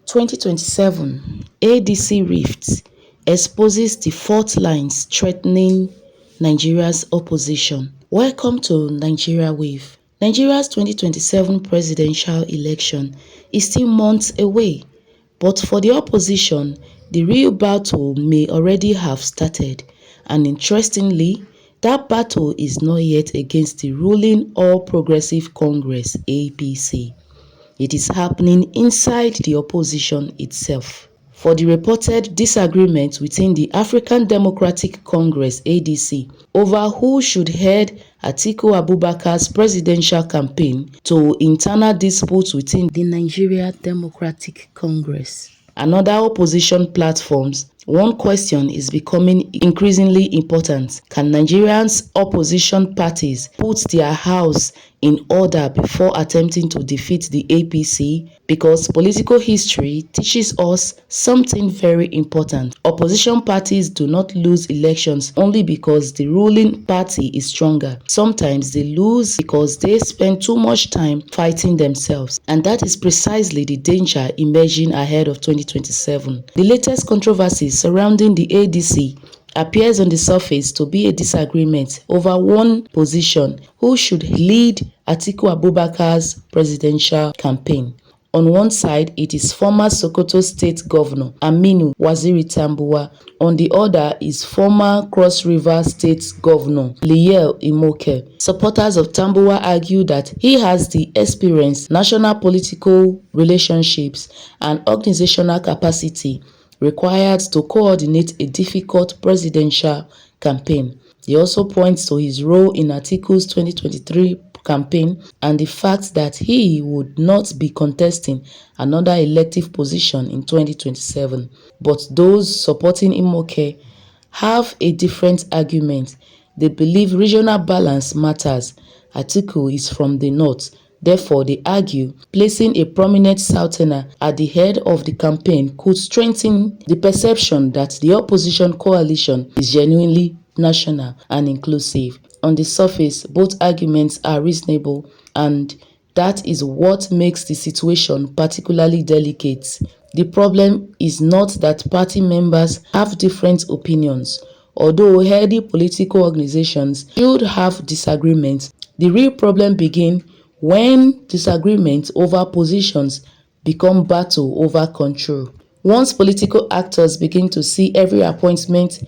2027 ADC rift exposes the fault lines threatening Nigeria's opposition. Welcome to Nigeria Wave. Nigeria's 2027 presidential election is still months away, but for the opposition, the real battle may already have started. And interestingly, that battle is not yet against the ruling All Progressive Congress (APC). It is happening inside the opposition itself. For the reported disagreement within the African Democratic Congress (ADC) over who should head Atiku Abubakar's presidential campaign to internal disputes within the Nigeria Democratic Congress and other opposition platforms, one question is becoming increasingly important. Can Nigerians' opposition parties put their house in order before attempting to defeat the APC? Because political history teaches us something very important. Opposition parties do not lose elections only because the ruling party is stronger. Sometimes they lose because they spend too much time fighting themselves. And that is precisely the danger emerging ahead of 2027. The latest controversies surrounding the ADC appears on the surface to be a disagreement over one position: who should lead Atiku Abubakar's presidential campaign. On one side, it is former Sokoto State Governor Aminu Waziri Tambuwal. On the other is former Cross River State Governor Liyel Imoke. Supporters of Tambuwal argue that he has the experience, national political relationships, and organizational capacity required to coordinate a difficult presidential campaign. He also points to his role in Atiku's 2023 campaign and the fact that he would not be contesting another elective position in 2027. But those supporting Imoke have a different argument. They believe regional balance matters. Atiku is from the north. Therefore, they argue placing a prominent Southerner at the head of the campaign could strengthen the perception that the opposition coalition is genuinely national and inclusive. On the surface, both arguments are reasonable, and that is what makes the situation particularly delicate. The problem is not that party members have different opinions. Although healthy political organizations should have disagreements, the real problem begins when disagreements over positions become battle over control. Once political actors begin to see every appointment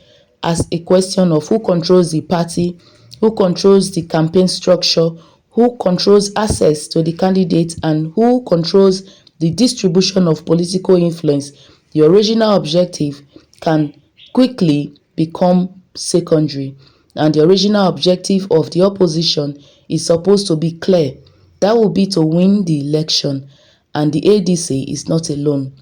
as a question of who controls the party, who controls the campaign structure, who controls access to the candidate, and who controls the distribution of political influence, the original objective can quickly become secondary. And the original objective of the opposition is supposed to be clear. That will be to win the election, and the ADC is not alone.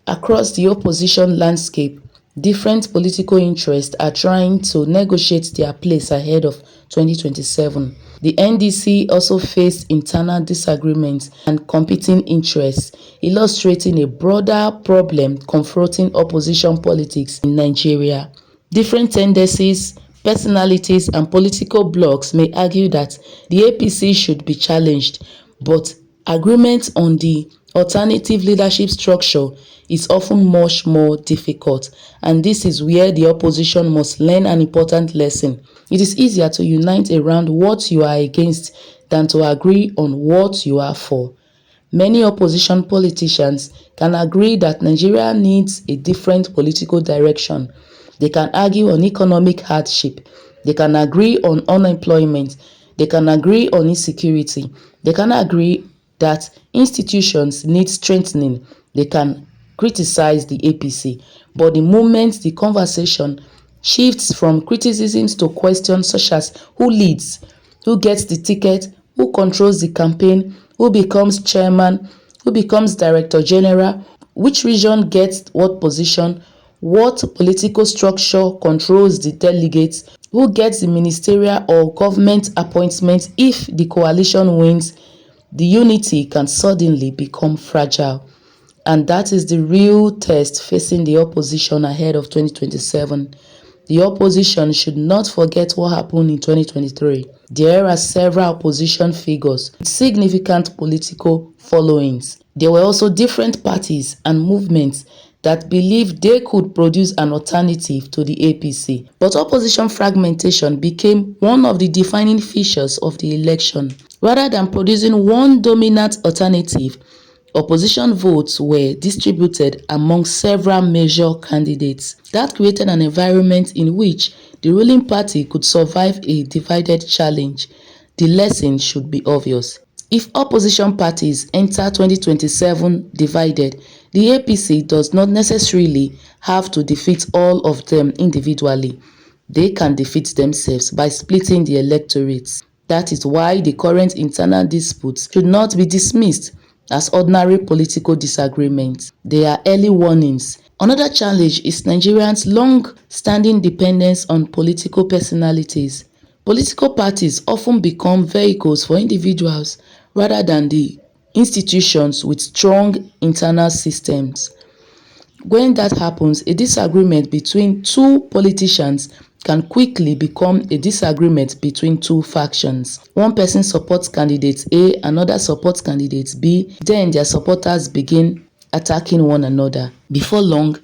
Across the opposition landscape, different political interests are trying to negotiate their place ahead of 2027. The NDC also faced internal disagreements and competing interests, illustrating a broader problem confronting opposition politics in Nigeria. Different tendencies, personalities, and political blocs may argue that the APC should be challenged, but agreement on the alternative leadership structure is often much more difficult, and this is where the opposition must learn an important lesson. It is easier to unite around what you are against than to agree on what you are for. Many opposition politicians can agree that Nigeria needs a different political direction. They can argue on economic hardship. They can agree on unemployment. They can agree on insecurity. They can agree that institutions need strengthening. They can criticize the APC. But the moment the conversation shifts from criticisms to questions such as who leads, who gets the ticket, who controls the campaign, who becomes chairman, who becomes director general, which region gets what position, what political structure controls the delegates, who gets the ministerial or government appointments if the coalition wins, the unity can suddenly become fragile. And that is the real test facing the opposition ahead of 2027. The opposition should not forget what happened in 2023. There are several opposition figures with significant political followings. There were also different parties and movements that believed they could produce an alternative to the APC. But opposition fragmentation became one of the defining features of the election. Rather than producing one dominant alternative, opposition votes were distributed among several major candidates. That created an environment in which the ruling party could survive a divided challenge. The lesson should be obvious. If opposition parties enter 2027 divided, the APC does not necessarily have to defeat all of them individually. They can defeat themselves by splitting the electorates. That is why the current internal disputes should not be dismissed as ordinary political disagreements. They are early warnings. Another challenge is Nigerians' long-standing dependence on political personalities. Political parties often become vehicles for individuals rather than the institutions with strong internal systems. When that happens, a disagreement between two politicians can quickly become a disagreement between two factions. One person supports candidate A, another supports candidate B, then their supporters begin attacking one another. Before long,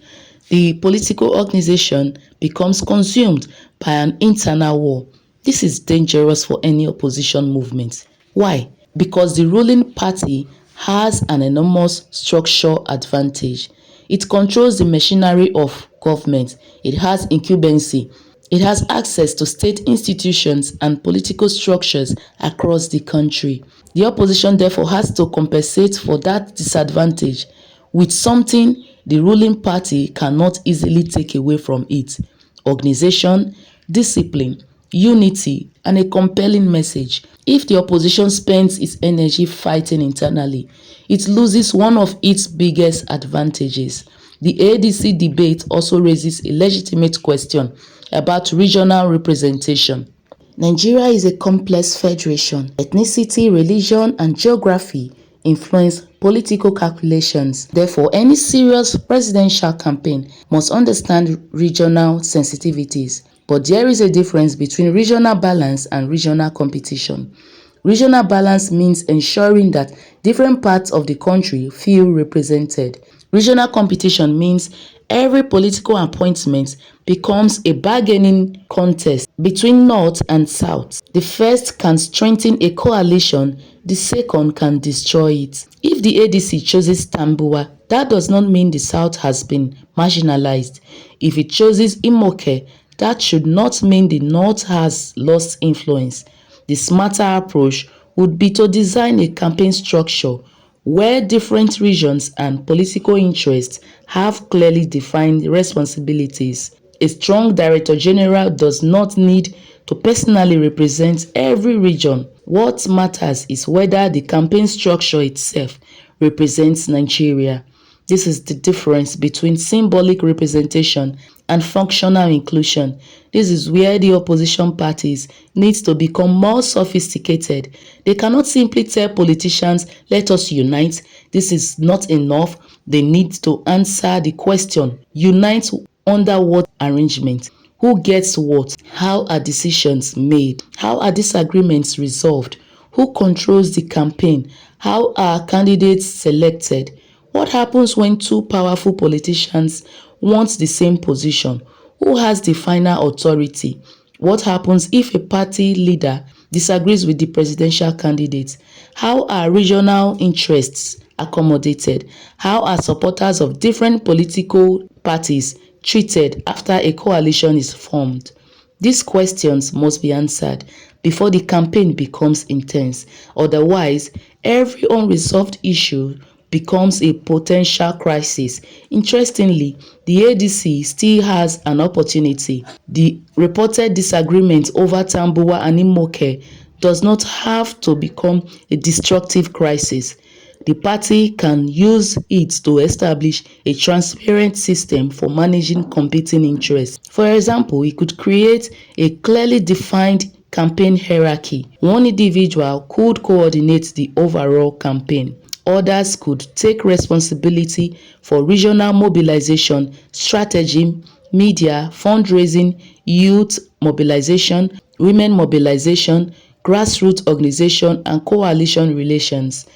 the political organization becomes consumed by an internal war. This is dangerous for any opposition movement. Why? Because the ruling party has an enormous structural advantage. It controls the machinery of government. It has incumbency. It has access to state institutions and political structures across the country. The opposition therefore has to compensate for that disadvantage with something the ruling party cannot easily take away from it: organization, discipline, unity, and a compelling message. If the opposition spends its energy fighting internally, it loses one of its biggest advantages. The ADC debate also raises a legitimate question about regional representation. Nigeria is a complex federation. Ethnicity, religion, and geography influence political calculations. Therefore, any serious presidential campaign must understand regional sensitivities. But there is a difference between regional balance and regional competition. Regional balance means ensuring that different parts of the country feel represented. Regional competition means every political appointment becomes a bargaining contest between North and South. The first can strengthen a coalition, the second can destroy it. If the ADC chooses Tambuwal, that does not mean the South has been marginalized. If it chooses Imoke, that should not mean the North has lost influence. The smarter approach would be to design a campaign structure where different regions and political interests have clearly defined responsibilities. A strong Director General does not need to personally represent every region. What matters is whether the campaign structure itself represents Nigeria. This is the difference between symbolic representation and functional inclusion. This is where the opposition parties need to become more sophisticated. They cannot simply tell politicians, let us unite. This is not enough. They need to answer the question, unite under what arrangement? Who gets what? How are decisions made? How are disagreements resolved? Who controls the campaign? How are candidates selected? What happens when two powerful politicians want the same position? Who has the final authority? What happens if a party leader disagrees with the presidential candidate? How are regional interests accommodated? How are supporters of different political parties treated after a coalition is formed? These questions must be answered before the campaign becomes intense. Otherwise, every unresolved issue becomes a potential crisis. Interestingly, the ADC still has an opportunity. The reported disagreement over Tambuwal and Imoke does not have to become a destructive crisis. The party can use it to establish a transparent system for managing competing interests. For example, it could create a clearly defined campaign hierarchy. One individual could coordinate the overall campaign. Others could take responsibility for regional mobilization, strategy, media, fundraising, youth mobilization, women mobilization, grassroots organization, and coalition relations.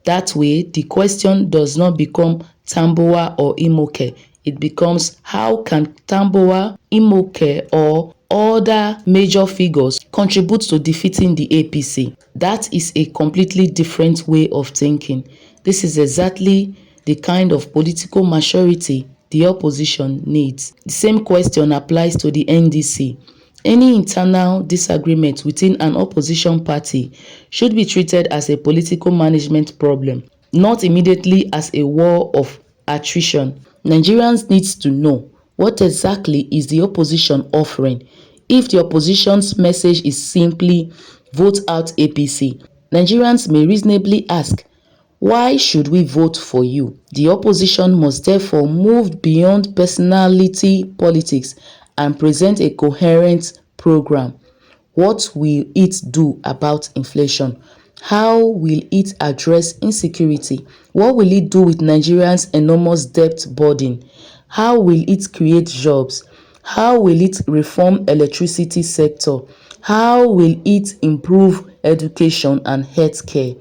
That way, the question does not become Tambuwal or Imoke. It becomes how can Tambuwal, Imoke or other major figures contribute to defeating the APC. That is a completely different way of thinking. This is exactly the kind of political maturity the opposition needs. The same question applies to the NDC. Any internal disagreement within an opposition party should be treated as a political management problem, not immediately as a war of attrition. Nigerians need to know what exactly is the opposition offering. If the opposition's message is simply vote out APC, Nigerians may reasonably ask, why should we vote for you? The opposition must therefore move beyond personality politics and present a coherent program. What will it do about inflation? How will it address insecurity? What will it do with Nigeria's enormous debt burden? How will it create jobs? How will it reform electricity sector? How will it improve education and healthcare?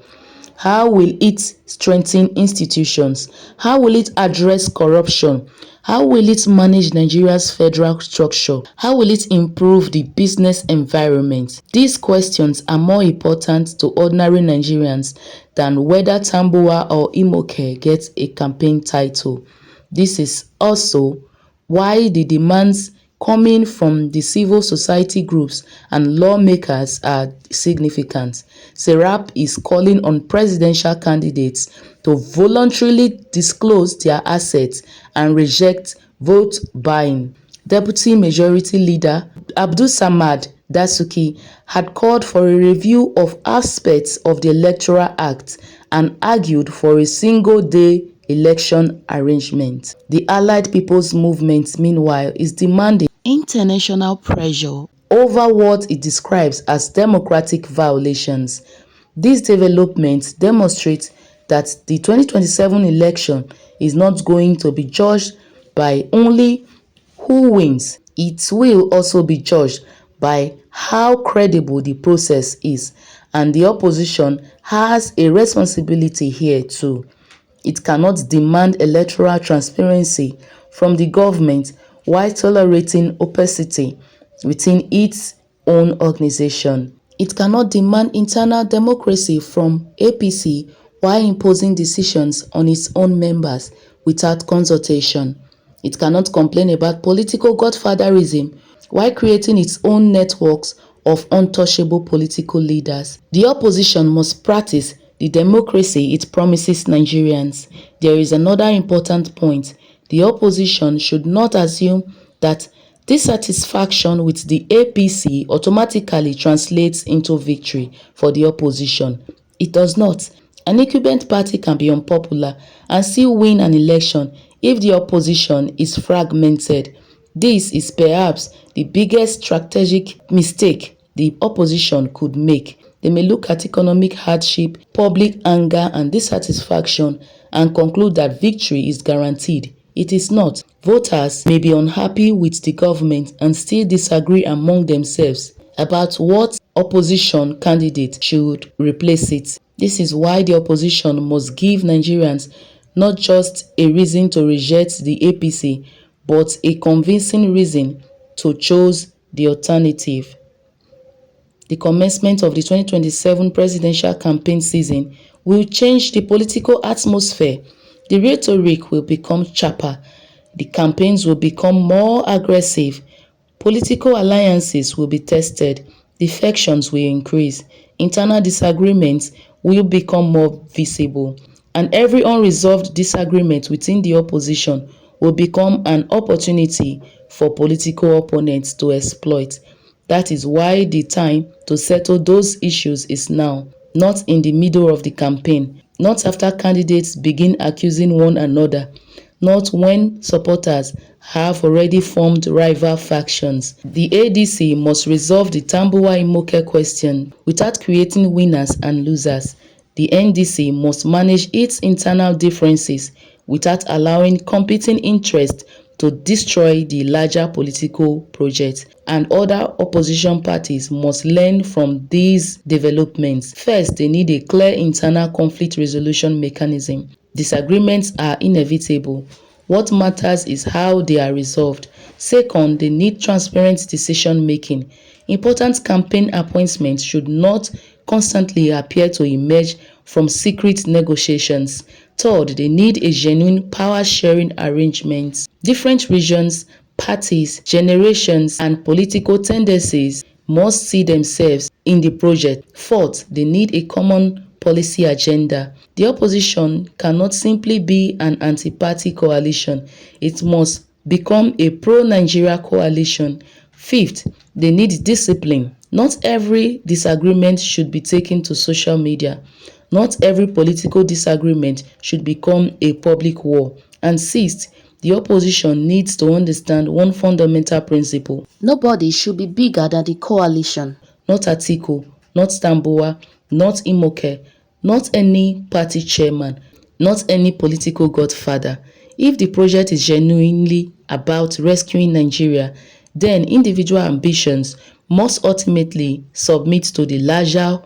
How will it strengthen institutions? How will it address corruption? How will it manage Nigeria's federal structure? How will it improve the business environment? These questions are more important to ordinary Nigerians than whether Tambuwal or Imoke gets a campaign title. This is also why the demands coming from the civil society groups and lawmakers are significant. Serap is calling on presidential candidates to voluntarily disclose their assets and reject vote buying. Deputy Majority Leader Abdulsamad Dasuki had called for a review of aspects of the Electoral Act and argued for a single-day election arrangement. The Allied People's Movement, meanwhile, is demanding international pressure over what it describes as democratic violations. These developments demonstrate that the 2027 election is not going to be judged by only who wins. It will also be judged by how credible the process is, and the opposition has a responsibility here too. It cannot demand electoral transparency from the government while tolerating opacity within its own organization. It cannot demand internal democracy from APC while imposing decisions on its own members without consultation. It cannot complain about political godfatherism while creating its own networks of untouchable political leaders. The opposition must practice the democracy it promises Nigerians. There is another important point. The opposition should not assume that dissatisfaction with the APC automatically translates into victory for the opposition. It does not. An incumbent party can be unpopular and still win an election if the opposition is fragmented. This is perhaps the biggest strategic mistake the opposition could make. They may look at economic hardship, public anger and dissatisfaction and conclude that victory is guaranteed. It is not. Voters may be unhappy with the government and still disagree among themselves about what opposition candidate should replace it. This is why the opposition must give Nigerians not just a reason to reject the APC, but a convincing reason to choose the alternative. The commencement of the 2027 presidential campaign season will change the political atmosphere. The rhetoric will become sharper. The campaigns will become more aggressive. Political alliances will be tested. Defections will increase. Internal disagreements will become more visible. And every unresolved disagreement within the opposition will become an opportunity for political opponents to exploit. That is why the time to settle those issues is now, not in the middle of the campaign, not after candidates begin accusing one another, not when supporters have already formed rival factions. The ADC must resolve the Tambuwal Imoke question without creating winners and losers. The NDC must manage its internal differences without allowing competing interests to destroy the larger political project, and other opposition parties must learn from these developments. First, they need a clear internal conflict resolution mechanism. Disagreements are inevitable. What matters is how they are resolved. Second, they need transparent decision making. Important campaign appointments should not constantly appear to emerge from secret negotiations. Third, they need a genuine power-sharing arrangement. Different regions, parties, generations, and political tendencies must see themselves in the project. Fourth, they need a common policy agenda. The opposition cannot simply be an anti-party coalition. It must become a pro-Nigeria coalition. Fifth, they need discipline. Not every disagreement should be taken to social media. Not every political disagreement should become a public war. And sixth, the opposition needs to understand one fundamental principle. Nobody should be bigger than the coalition. Not Atiku, not Tambuwal, not Imoke, not any party chairman, not any political godfather. If the project is genuinely about rescuing Nigeria, then individual ambitions must ultimately submit to the larger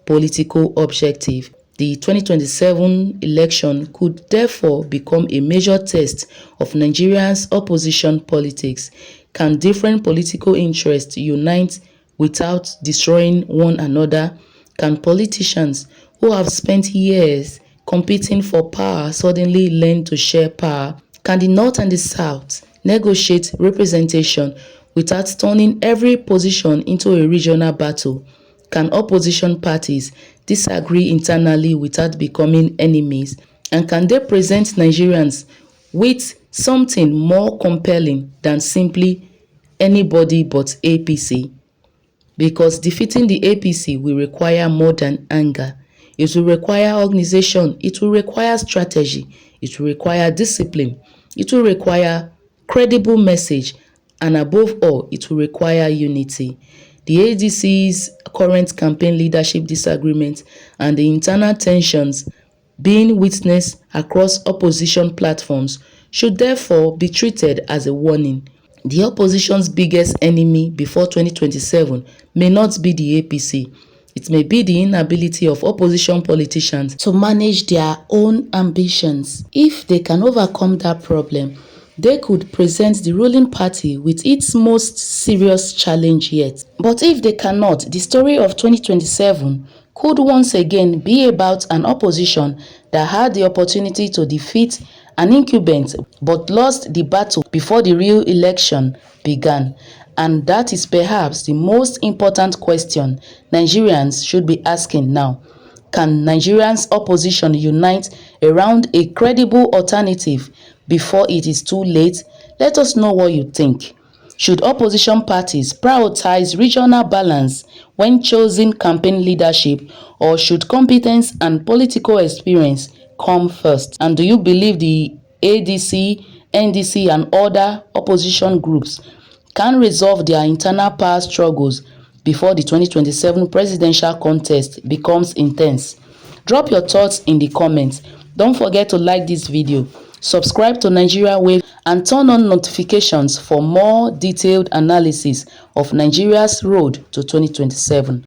political objective. The 2027 election could therefore become a major test of Nigeria's opposition politics. Can different political interests unite without destroying one another? Can politicians who have spent years competing for power suddenly learn to share power? Can the North and the South negotiate representation without turning every position into a regional battle? Can opposition parties disagree internally without becoming enemies? And can they present Nigerians with something more compelling than simply anybody but APC? Because defeating the APC will require more than anger. It will require organization, it will require strategy, it will require discipline, it will require credible message, and above all, it will require unity. The ADC's current campaign leadership disagreement and the internal tensions being witnessed across opposition platforms should therefore be treated as a warning. The opposition's biggest enemy before 2027 may not be the APC. It may be the inability of opposition politicians to manage their own ambitions. If they can overcome that problem, they could present the ruling party with its most serious challenge yet. But if they cannot, the story of 2027 could once again be about an opposition that had the opportunity to defeat an incumbent but lost the battle before the real election began. And that is perhaps the most important question Nigerians should be asking now. Can Nigerians' opposition unite around a credible alternative before it is too late? Let us know what you think. Should opposition parties prioritize regional balance when choosing campaign leadership, or should competence and political experience come first? And do you believe the ADC, NDC and other opposition groups can resolve their internal power struggles before the 2027 presidential contest becomes intense? Drop your thoughts in the comments. Don't forget to like this video, subscribe to Nigeria Wave and turn on notifications for more detailed analysis of Nigeria's road to 2027.